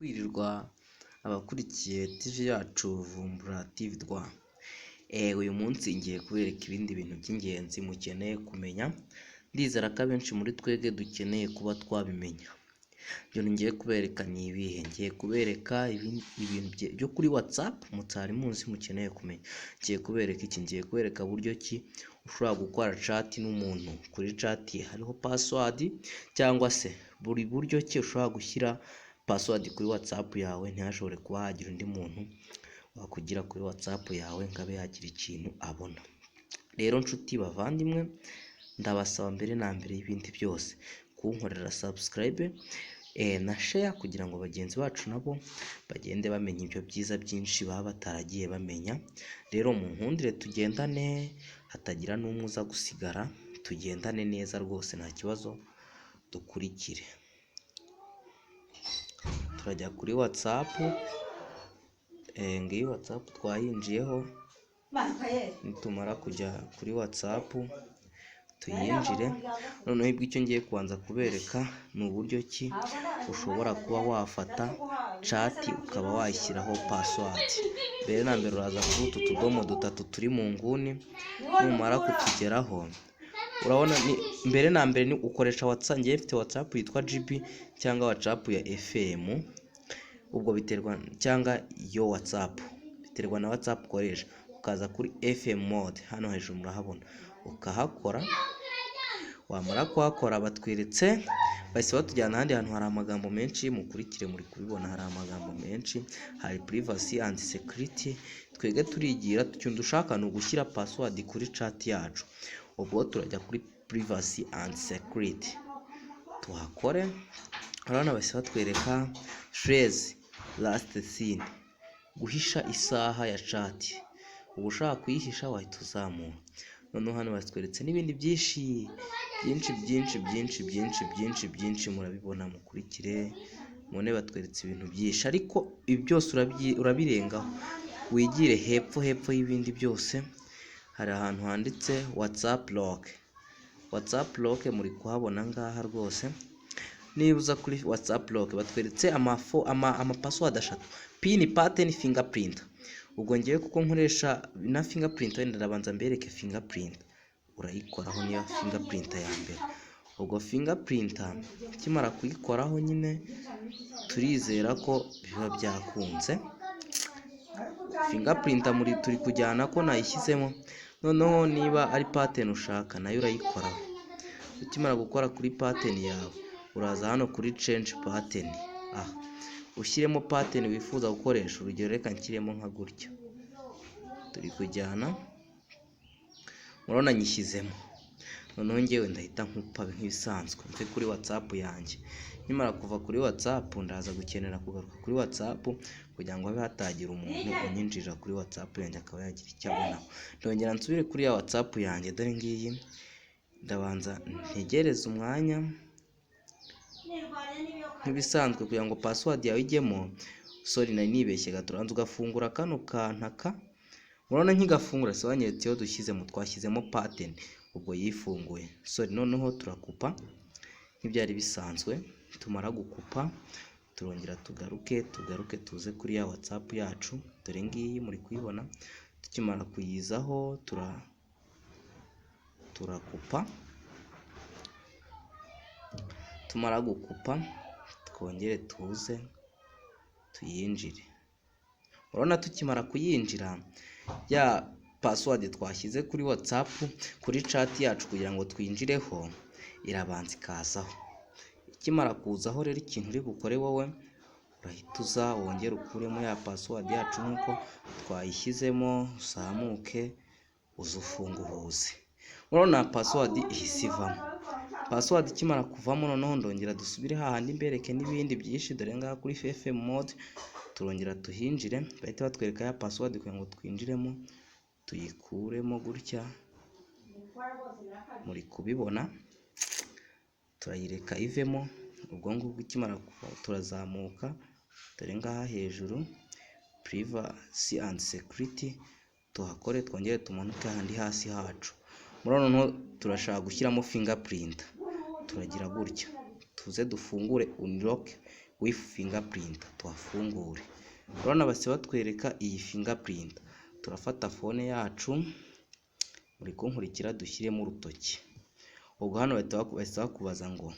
Kwirirwa abakurikiye TV yacu Vumbura TV Rwa. Uyu munsi ngiye kubereka ibindi bintu by'ingenzi mukeneye kumenya. Ndizera ko abenshi muri twebwe dukeneye kuba twabimenya. Ibyo ngiye kubereka ni ibihe? Ngiye kubereka ibintu byo kuri WhatsApp mutari muzi mukeneye kumenya. Ngiye kubereka iki? Ngiye kubereka buryo ki ushobora gukora chat n'umuntu. Kuri chat hariho password cyangwa se buri buryo ki ushobora gushyira password kuri WhatsApp yawe ntihashobore kuba hagira undi muntu wakugira kuri WhatsApp yawe ngo abe yagira ikintu abona. Rero nshuti bavandimwe, ndabasaba mbere na mbere y'ibindi byose kunkorera subscribe na share kugira ngo bagenzi bacu nabo bagende bamenya ibyo byiza byinshi baba bataragiye bamenya. Rero mu nkundire tugendane hatagira n'umwe uza gusigara, tugendane neza rwose nta kibazo, dukurikire. Turajya kuri WhatsApp, ngiyi WhatsApp twayinjiyeho. Nitumara kujya kuri WhatsApp tuyinjire. Noneho ibyo icyo ngiye kubanza kubereka ni uburyo ki ushobora kuba wafata chat ukaba wayishyiraho password. Mbere na mbere uraza kuri utu tudomo dutatu turi mu nguni, numara kutugeraho urabona ni mbere na mbere ni ukoresha WhatsApp. Ngiye mfite WhatsApp yitwa GB cyangwa WhatsApp ya FM, ubwo biterwa cyangwa yo WhatsApp biterwa na WhatsApp ukoresha. Ukaza kuri FM mode hano hejuru murahabona, ukahakora. Wamara kuhakora batweretse bahise batujyana ahandi hantu hari amagambo menshi, mukurikire muri kubibona hari amagambo menshi, hari privacy and security. Twege turigira icyo dushaka ni ugushyira password kuri chat yacu. Ubwo turajya kuri privacy and security tuhakore. Urabona bahise batwereka phrase last seen, guhisha isaha ya chat. Ubu ushaka kuyihisha wahita uzamura. Noneho hano batweretse n'ibindi byinshi murabibona, mukurikire mune batweretse ibintu byinshi, ariko ibi byose urabirengaho wigire hepfo y'ibindi byose. Hari ahantu handitse WhatsApp lock. WhatsApp lock muri kuhabona ngaha rwose. Niba uza kuri WhatsApp lock batweretse ama password ashatu: pin, pattern, fingerprint. Ubwo ngiye kuko nkoresha na fingerprint, wenda ndabanza mbereke fingerprint. Urayikoraho niyo fingerprint ya mbere. Ubwo fingerprint kimara kuyikoraho nyine turizera ko biba byakunze. Fingerprint muri turi kujyana ko nayishyizemo. Noneho niba ari pattern ushaka nayo urayikoraho. Ukimara gukora kuri pattern yawe uraza hano kuri change pattern. Ushyiremo pattern wifuza gukoresha. Urugero reka nshyiremo nka gutya, turi kujyana. Murabona nyishyizemo. Noneho ngewe ndahita nkupa nk'ibisanzwe mve kuri WhatsApp yanjye. Nimara kuva kuri WhatsApp ndaza gukenera kugaruka kuri WhatsApp kugira ngo habe hatagira umuntu unyinjira kuri WhatsApp yanjye akaba yagira icyo abonaho. Ndongera nsubire kuri ya WhatsApp yanjye, dore ngiyi. Ndabanza ntegereze umwanya nk'ibisanzwe kugira ngo password yawe ijyemo. Sorry nari nibeshye gato. Uranza ugafungura kano kantaka. Urabona nk'igafungura sobanyeretseho twashyizemo pattern, ubwo yifunguye. Sorry, noneho turakupa nk'ibyari bisanzwe. Tumara gukupa turongera tugaruke tuze kuri ya WhatsApp yacu. Dore ngiyi muri kuyibona. Tukimara kuyizaho turakupa. Tumara gukupa twongere tuze tuyinjire. Urabona tukimara kuyinjira ya password twashyize kuri WhatsApp kuri chat yacu kugira ngo twinjireho irabanza ikazaho. Ikimara kuzaho rero ikintu uri bukore wowe urahita uza wongere ukuremo ya password yacu nkuko twayishyizemo, uzamuke uzufunguhuze. Urabona password ihise ivamo. Password ikimara kuvamo noneho ndongera dusubire hahandi mbereke n'ibindi byinshi. Dore ngaha kuri FM mode turongera tuhinjire. Bahita batwereka ya password kugira ngo twinjiremo, tuyikuremo gutya muri kubibona. Turayireka ivemo. Ubwo ngubwo ikimara turazamuka. Dore ngaha hejuru privacy and security tuhakore, twongere tumanuke handi hasi hacu. Murabona turashaka gushyiramo fingerprint. Turagira gutya tuze dufungure unlock with fingerprint tuhafungure. Urabona base batwereka iyi fingerprint. Turafata phone yacu, muri kunkurikira dushyiremo urutoki. Ubwo hano bahita bakubaza ngo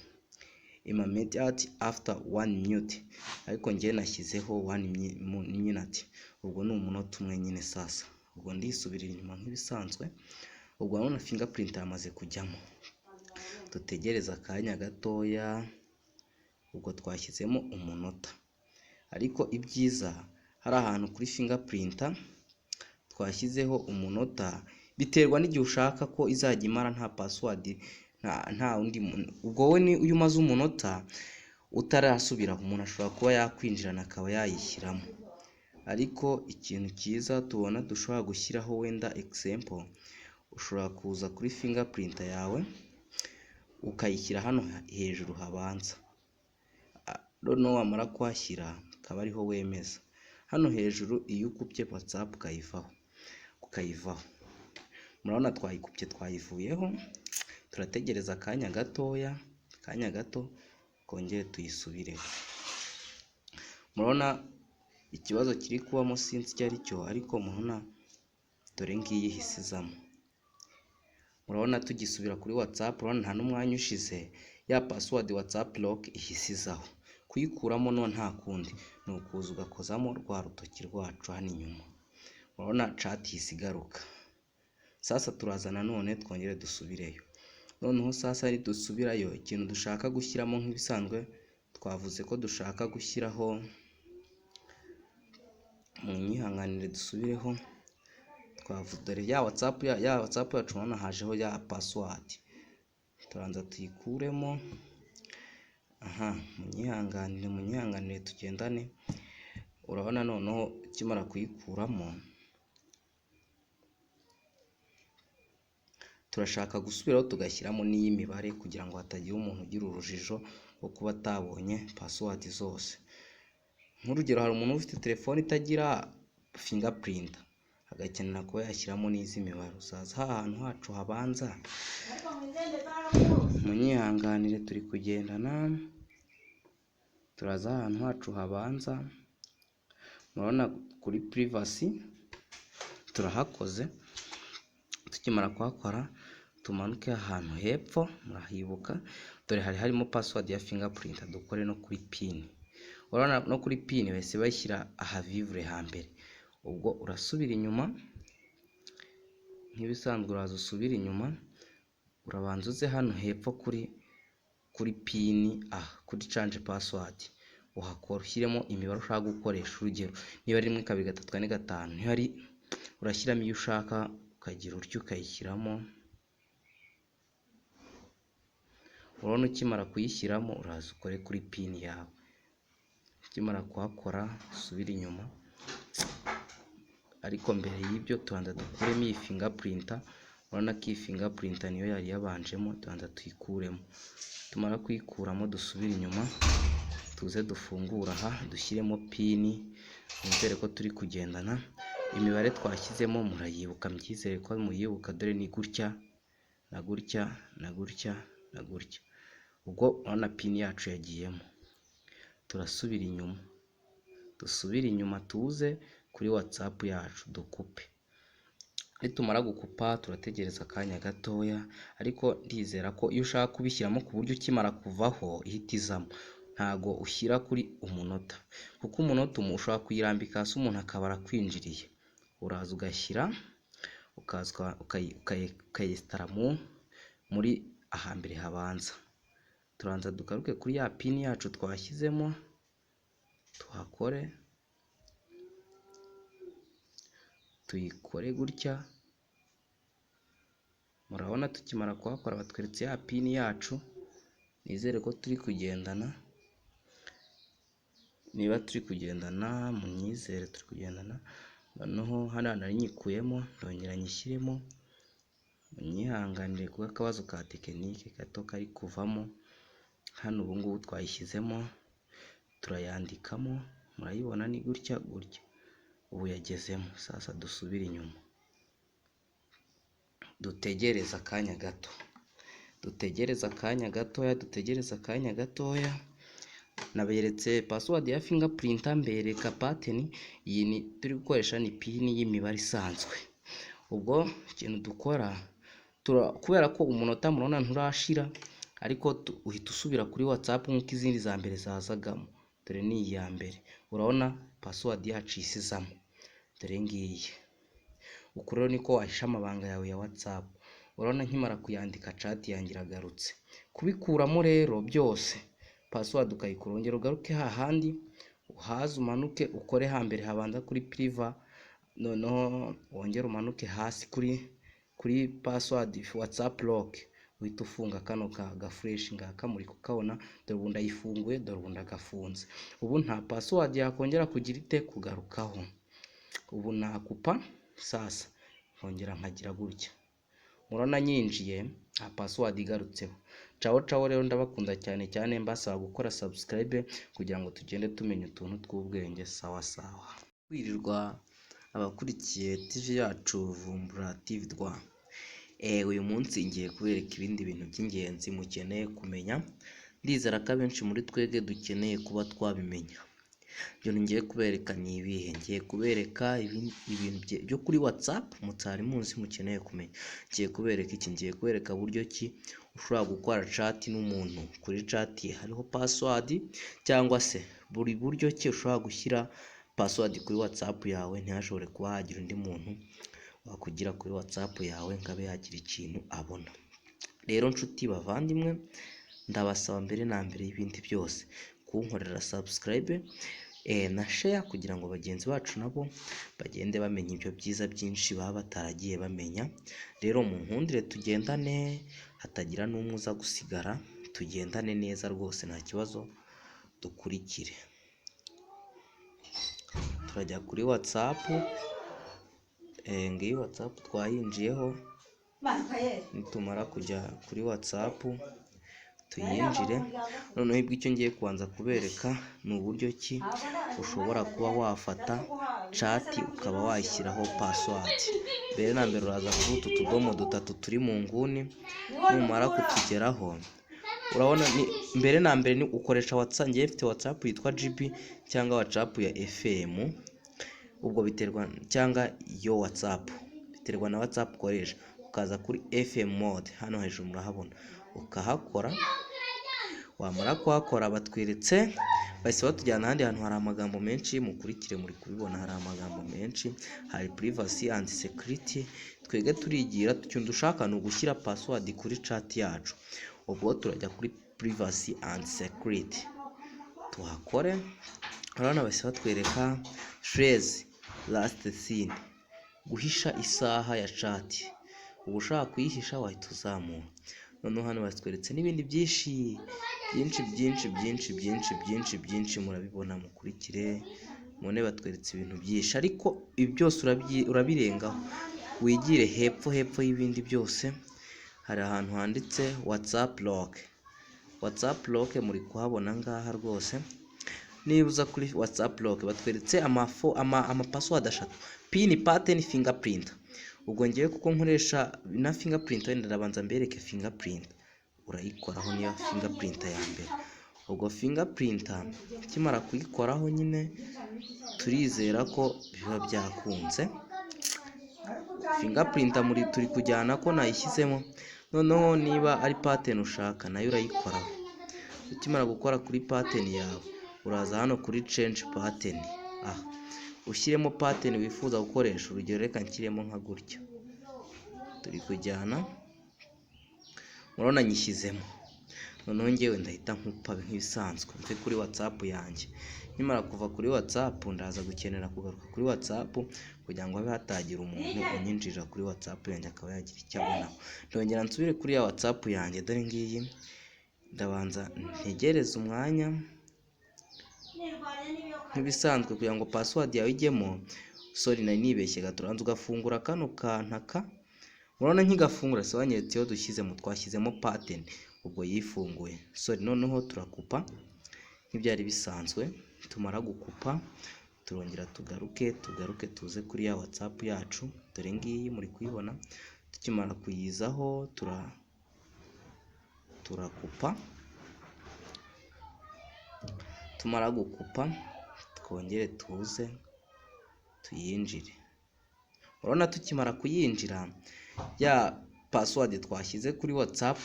immediate after 1 minute, ariko njye nashyizeho 1 minute. Ubwo ni umunota umwe nyine. Sasa ubwo ndisubirira inyuma nk'ibisanzwe. Ubwo hano fingerprint yamaze kujyamo, dutegereza akanya gatoya. Ubwo twashyizemo umunota, ariko ibyiza hari ahantu kuri fingerprint twashyizeho umunota, biterwa n'igihe ushaka ko izajya imara nta password, nta undi. Ubwo we ni uyu umaze umunota utarasubira, umuntu ashobora kuba yakwinjirana akaba yayishyiramo. Ariko ikintu cyiza tubona dushobora gushyiraho, wenda example, ushobora kuza kuri fingerprint yawe ukayishyira hano hejuru habanza. Noneho wamara kuhashyira akaba ariho wemeza. Hano hejuru iyo ukupye WhatsApp ukayivaho. Murabona twayikupye, twayivuyeho. Turategereza akanya gato kongere tuyisubireho. Murabona ikibazo kiri kubamo sinzi icyo ari cyo, ariko murabona dore ngiyi hisizamo. Murabona tugisubira kuri WhatsApp, urabona nta n'umwanya ushize ya password WhatsApp lock ihisizaho. Kuyikuramo no nta kundi, ni ukuza ugakozamo rwa rutoki rwacu hano inyuma. Urabona chat isigaruka. Sasa turazana none twongere dusubireyo. Noneho sasa ari dusubirayo, ikintu dushaka gushyiramo nk'ibisanzwe twavuze ko dushaka gushyiraho, mu nyihanganire dusubireho. Twavuze dore ya WhatsApp yacu urabona hajeho ya password. Turanza tuyikuremo. Mu nyihanganire tugendane. Urabona noneho kimara kuyikuramo, turashaka gusubiraho tugashyiramo n'iyi mibare kugira ngo hatagira umuntu ugira urujijo rwo kuba atabonye password zose. Nk'urugero, hari umuntu ufite telefone itagira fingerprint agakenera kuba yashyiramo n'izi mibare. Uzaza ahantu hacu habanza, mu nyihanganire turi kugendana. Turaza ahantu hacu habanza, murabona kuri privacy turahakoze. Tukimara kuhakora tumanuke ahantu hepfo, murahibuka dore harimo password ya fingerprint. Dukore no kuri pin. Urabona no kuri pin bahise bashyira aha vivre hambere. Ubwo urasubira inyuma nk'ibisanzwe, uraza usubira inyuma, urabanza uze hano hepfo kuri pin, kuri change password uhakora, ushyiremo imibare ushaka gukoresha. Urugero niba ari 1 2 3 4 5, ntihari urashyiramo iyo ushaka, ukagira utyo ukayishyiramo. Urabona ukimara kuyishyiramo uraza ukore kuri pin yawe. Ukimara kuhakora usubira inyuma, ariko mbere y'ibyo tubanza dukuremo iyi fingerprint. Urabona ko iyi fingerprint niyo yari yabanjemo, tubanza tuyikuremo. Tumara kuyikuramo dusubira inyuma, tuze dufungura aha dushyiremo pin. Nizere ko turi kugendana. Imibare twashyizemo murayibuka, mbyizere ko muyibuka. Dore ni gutya na gutya na gutya na gutya. Ubwo urabona pin yacu yagiyemo. Turasubira inyuma, dusubire inyuma tuze kuri WhatsApp yacu dukupe. Nitumara gukupa turategereza akanya gatoya, ariko ndizera ko iyo ushaka kubishyiramo ku buryo ukimara kuvaho ihita izamo, ntago ushyira kuri umunota, kuko umunota ushobora kuyirambika hasi umuntu akaba arakwinjiriye. Uraza ugashyira, ukayesitara muri ahambere habanza. Turanza dugaruke kuri ya pin yacu twashyizemo, tuhakore, tuyikore gutya. Murabona tukimara kuhakora batweretse ya pin yacu. Nizere ko turi kugendana. Niba turi kugendana munyizere turi kugendana. Noneho hano nari nyikuyemo, ndongera nyishyiremo. Munyihanganire kuko akabazo ka tekinike gato kari kuvamo. Hano ubu ngubu twayishyizemo, turayandikamo. Murayibona ni gutya gutya. Ubu yagezemo. Sasa dusubire inyuma, dutegereza akanya gato, naberetse password ya fingerprint, mbereka pattern. Iyi ni turi gukoresha ni pin y'imibare isanzwe. Ubwo ikintu dukora kubera ko umunota murona nturashira, ariko uhita usubira kuri WhatsApp nk'uko izindi za mbere zazagamo. Dore ni iya mbere, urabona password yacu isizamo, dore ngiyi. Uko rero niko wahisha amabanga yawe ya WhatsApp. Urabona nkimara kuyandika chat yanjye iragarutse. Kubikuramo rero byose, password ukayikura, ongera ugaruke hahandi, uhaze umanuke ukore hambere habanza kuri priva, noneho wongera umanuke hasi kuri password WhatsApp lock, uhita ufunga kano ka fresh ngaka muri kukabona. Dore ubu ndayifunguye, dore ubu ndagafunze. Ubu nta password yakongera kugira ite kugarukaho. Ubu nakupa sasa nkongera nkagira gutya. Murona nyinjiye nta password igarutseho. Cawo rero, ndabakunda cyane cyane, mbasaba gukora subscribe kugira ngo tugende tumenya utuntu tw'ubwenge. Sawa. Kwirirwa abakurikiye TV yacu Vumbura TV Rwa. Uyu munsi ngiye kubereka ibindi bintu by'ingenzi mukeneye kumenya. Ndizera ko abenshi muri twebwe dukeneye kuba twabimenya. Ibyo ngiye kubereka ni ibihe? Ngiye kubereka ibintu byo kuri WhatsApp mutari muzi mukeneye kumenya. Ngiye kubereka iki? Ngiye kubereka buryo ki ushobora gukora chat n'umuntu. Kuri chat hariho password, cyangwa se buri buryo ki ushobora gushyira password kuri WhatsApp yawe ntihashobore kuba hagira undi muntu wakugira kuri WhatsApp yawe ngabe yagira ikintu abona. Rero nshuti bavandimwe, ndabasaba mbere na mbere y'ibindi byose kunkorera subscribe na share kugira ngo bagenzi bacu nabo bagende bamenya ibyo byiza byinshi baba bataragiye bamenya. Rero mu nkundire tugendane, hatagira n'umwe uza gusigara, tugendane neza rwose nta kibazo. Dukurikire, turajya kuri WhatsApp. Ngiyi WhatsApp twayinjiyeho. Nitumara kujya kuri WhatsApp tuyinjire. Noneho ibyo ngiye kubanza kubereka ni uburyo ki ushobora kuba wafata chat ukaba wayishyiraho password. Mbere na mbere uraza kuri utu tudomo dutatu turi mu nguni, numara kutugeraho urabona ni mbere na mbere ni ukoresha WhatsApp. Ngiye mfite WhatsApp yitwa GB cyangwa WhatsApp ya FM. Ubwo biterwa, cyangwa yo WhatsApp biterwa na WhatsApp ukoresha. Ukaza kuri FM mode, hano hejuru murahabona, ukahakora. Wamara kuhakora batweretse bahise batujyana ahandi hantu hari amagambo menshi. Mukurikire, muri kubibona hari amagambo menshi, hari privacy and security. Twege turigira ikintu dushaka ni ugushyira password kuri chat yacu. Ubwo turajya kuri privacy and security tuhakore. Urabona bahise batwereka phrase last seen, guhisha isaha ya chat. Ubu ushaka kuyihisha wahita uzamura. Noneho hano batweretse n'ibindi byinshi murabibona. Mukurikire mone batweretse ibintu byinshi, ariko ibi byose urabirengaho wigire hepfo y'ibindi byose. Hari ahantu handitse WhatsApp lock. WhatsApp lock muri kuhabona ngaha rwose. Niba uza kuri WhatsApp lock batweretse ama password 3: pin, pattern, fingerprint. Ubwo ngiye kuko nkoresha na fingerprint, wenda ndabanza mbereke fingerprint. Urayikoraho niyo fingerprint ya mbere. Ubwo fingerprint kimara kuyikoraho nyine turizera ko biba byakunze. Fingerprint muri turi kujyana ko nayishyizemo. Noneho niba ari pattern ushaka nayo urayikoraho. Ukimara gukora kuri pattern yawe uraza hano kuri change pattern. Ushyiremo pattern wifuza gukoresha. Urugero reka nshyiremo nka gutya. Turi kujyana, murabona nyishyizemo. Noneho ngewe ndahita nkupa nk'ibisanzwe mve kuri WhatsApp yanjye. Nimara kuva kuri WhatsApp ndaza gukenera kugaruka kuri WhatsApp kugira ngo habe hatagira umuntu unyinjira kuri WhatsApp yanjye akaba yagira icyo abonaho. Ndongera nsubire kuri ya WhatsApp yanjye, dore ngiyi. Ndabanza ntegereza umwanya nk'ibisanzwe kugira ngo password yawe ijyemo. Sorry nari nibeshye gaturanza ugafungura kano kantaka. Urabona nkigafungura sebanyeretse yo dushyizemo, twashyizemo pattern. Ubwo yifunguye. Sorry, noneho turakupa nk'ibyari bisanzwe. Tumara gukupa turongera tugaruke tuze kuri ya WhatsApp yacu. Dore ngiyi muri kuyibona. Tukimara kuyizaho turakupa. tumara gukupa twongere tuze tuyinjire. Urabona tukimara kuyinjira ya password twashyize kuri WhatsApp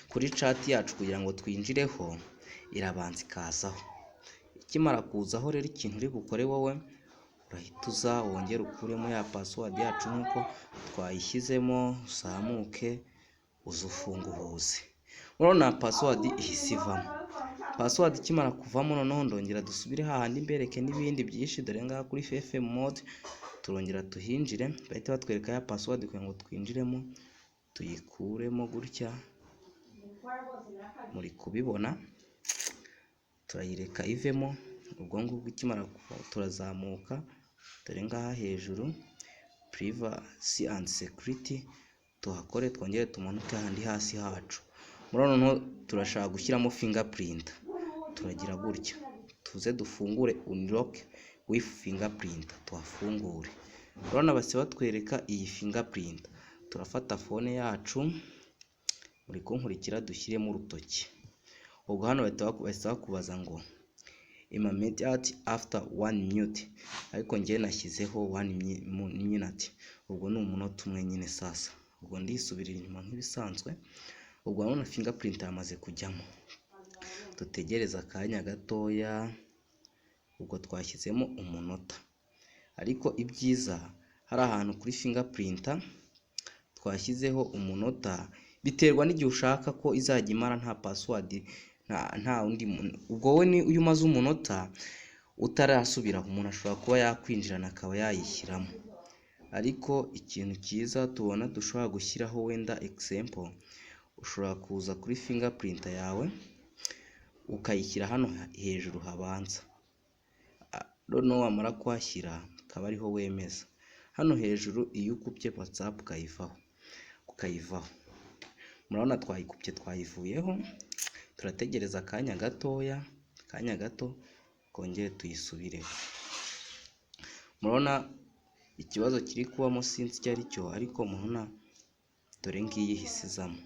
kuri chat yacu kugira ngo twinjireho irabanza ikazaho. Ikimara kuzaho rero ikintu uri bukore wowe urahita uza wongere ukuremo ya password yacu nkuko twayishyizemo, uzamuke uze ufunguze. Urabona password ihise ivamo. Password ikimara kuvamo noneho ndongera dusubire hahandi mbereke n'ibindi byinshi. Dore ngaha kuri FM mode turongera tuhinjire, bahita batwereka ya password kugira ngo twinjiremo, tuyikuremo gutya, muri kubibona, turayireka ivemo. Ubwo ngubwo ikimara turazamuka, dore ngaha hejuru privacy and security tuhakore, twongere tumanuke handi hasi hacu. Murabona turashaka gushyiramo fingerprint, turagira gutya, tuze dufungure unlock with fingerprint, tuhafungure. Urabona base batwereka iyi fingerprint, turafata phone yacu, muri kunkurikira dushyiremo urutoki. Ubwo hano bahita bakubaza ngo immediate after 1 minute, ariko ngiye nashyizeho 1 minute, ubwo ni umunota umwe nyine. Sasa ubwo ndisubirira inyuma nk'ibisanzwe. Ubwo urabona fingerprint yamaze kujyamo, dutegereza akanya gatoya. Ubwo twashyizemo umunota, ariko ibyiza hari ahantu kuri fingerprint twashyizeho umunota, biterwa n'igihe ushaka ko izajya imara nta password, nta undi. Ubwo we ni uyu umaze umunota utarasubiraho, umuntu ashobora kuba yakwinjirana akaba yayishyiramo. Ariko ikintu cyiza tubona dushobora gushyiraho, wenda example, ushobora kuza kuri fingerprint yawe ukayishyira hano hejuru habanza, noneho wamara kuhashyira akaba ariho wemeza. Hano hejuru iyo ukupye WhatsApp ukayivaho. Murabona twayikupye twayivuyeho, turategereza akanya gato kongere tuyisubireho. Murabona ikibazo kiri kubamo sinzi icyo ari cyo, ariko murabona dore ngiyi hisizamo.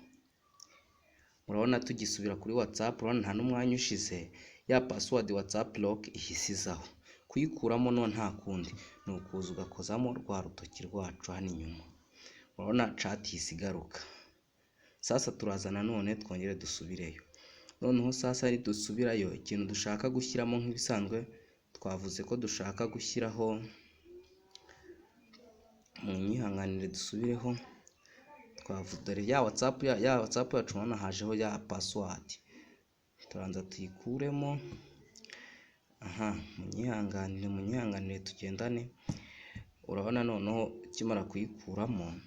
Murabona tugisubira kuri WhatsApp, urabona nta n'umwanya ushize ya password WhatsApp lock ihisizaho. Kuyikuramo no nta kundi ni ukuza ugakozamo rwa rutoki rwacu hano inyuma. Urabona chat isigaruka. Sasa turazana none twongere dusubireyo. Noneho sasa ari dusubirayo, ikintu dushaka gushyiramo nk'ibisanzwe twavuze ko dushaka gushyiraho, munyihanganire dusubireho. Dore ya WhatsApp yacu none hajeho ya password, turanza tuyikuremo. Munyihanganire tugendane. Urabona noneho kimara kuyikuramo,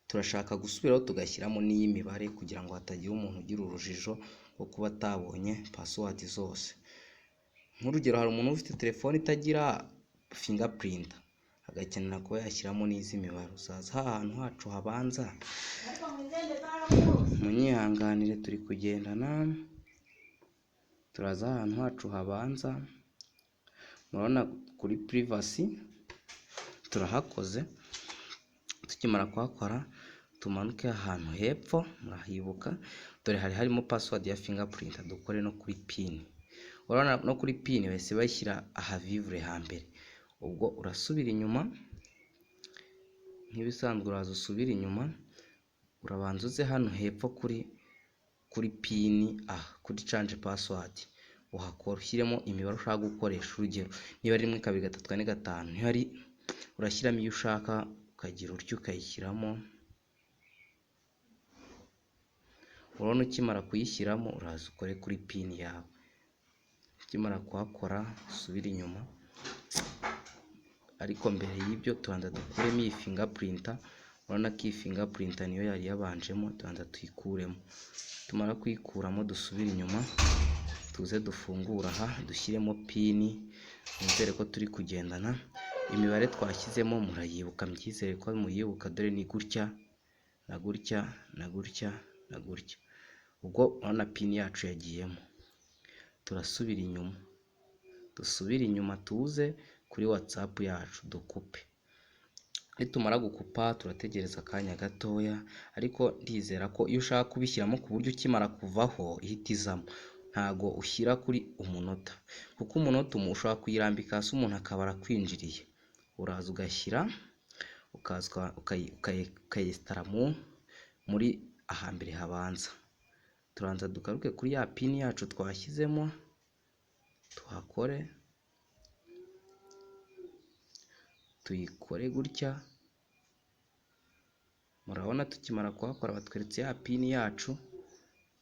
turashaka gusubiraho tugashyiramo n'iyi mibare kugira ngo hatagira umuntu ugira urujijo rwo kuba atabonye password zose. Nk'urugero, hari umuntu ufite telefone itagira fingerprint agakenera kuba yashyiramo n'izi mibare. Uzaza ahantu hacu habanza, munyihanganire turi kugendana, turaza ahantu hacu habanza. Murabona kuri privacy turahakoze. Tukimara kuhakora tumanuke ahantu hepfo, murahibuka, dore harimo password ya fingerprint. Dukore no kuri pin. Urabona no kuri pin bahise bashyira aha vivre hambere. Ubwo urasubira inyuma nk'ibisanzwe, uraza usubira inyuma, urabanza uze hano hepfo kuri pin, kuri change password, uhakora ushyiremo imibare ushaka gukoresha. Urugero, niba ari 1 2 3 4 5, ntihari urashyiramo iyo ushaka, ukagira utyo ukayishyiramo. Urabona ukimara kuyishyiramo uraza ukore kuri pin yawe. Ukimara kuhakora usubira inyuma, ariko mbere y'ibyo tubanza dukuremo iyi fingerprint. Urabona ko iyi fingerprint niyo yari yabanjemo, tubanza tuyikuremo. Tumara kuyikuramo dusubira inyuma, tuze dufungura aha, dushyiremo pin. Nizere ko turi kugendana. Imibare twashyizemo murayibuka, mbyizere ko muyibuka. Dore ni gutya na gutya na gutya na gutya. Ubwo urabona pin yacu yagiyemo. Turasubira inyuma, dusubire inyuma tuze kuri WhatsApp yacu dukupe. nitumara gukupa turategereza akanya gatoya, ariko ndizera ko iyo ushaka kubishyiramo ku buryo ukimara kuvaho ihita izamo, ntago ushyira kuri umunota, kuko umunota ushobora kuyirambika hasi umuntu akaba arakwinjiriye. Uraza ugashyira ukayesitara muri ahambere habanza. Turanza dugaruke kuri ya pini yacu twashyizemo, tuhakore, tuyikore gutya. Murabona tukimara kuhakora batweretse ya pini yacu,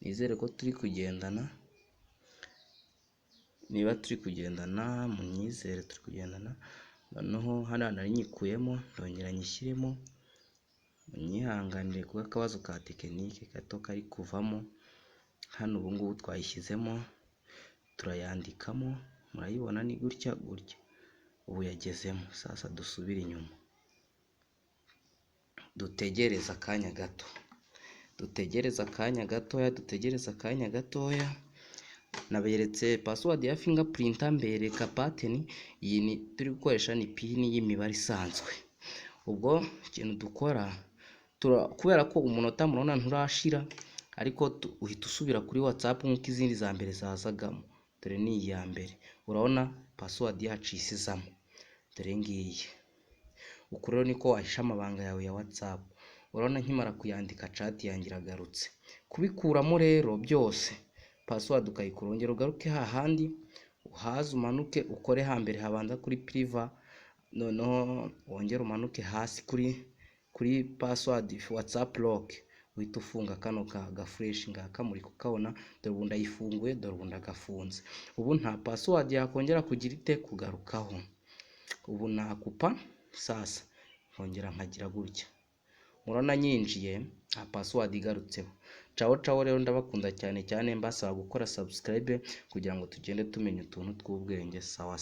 nizere ko turi kugendana. Niba turi kugendana munyizere turi kugendana. Noneho hano nari nyikuyemo, ndongera nyishyiremo, munyihanganire kuko akabazo ka tekinike gato kari kuvamo. Hano ubu ngubu twayishyizemo, turayandikamo, murayibona ni gutya gutya. Ubu yagezemo. Sasa dusubire inyuma, dutegereza akanya gato, dutegereza akanya gatoya. Naberetse password ya fingerprint, mbereka pattern. Iyi ni turi gukoresha ni pini y'imibare isanzwe. Ubwo ikintu dukora, kubera ko umunota murabona nturashira, ariko uhita usubira kuri WhatsApp nk'uko izindi za mbere zazagamo. Dore ni iya mbere, urabona password yacu isizamo, dore ngiyi. Uko rero niko wahisha amabanga yawe ya WhatsApp. Urabona nkimara kuyandika chat yanjye iragarutse. Kubikuramo rero byose, password ukayikurongera ugaruke hahandi, uhaze umanuke ukore hambere habanza kuri priva, noneho wongere umanuke hasi kuri password WhatsApp lock, uhita ufunga kano ka fresh ngaka muri kukabona. Dore ubu ndayifunguye, dore ubu ndagafunze. Ubu nta password yakongera kugira ite kugarukaho. Ubu nakupa sasa nkongera nkagira gutya. Murabona nyinjiye nta password igarutseho. Cawo rero, ndabakunda cyane cyane, mbasaba gukora subscribe kugira ngo tugende tumenya utuntu tw'ubwenge. Sawa.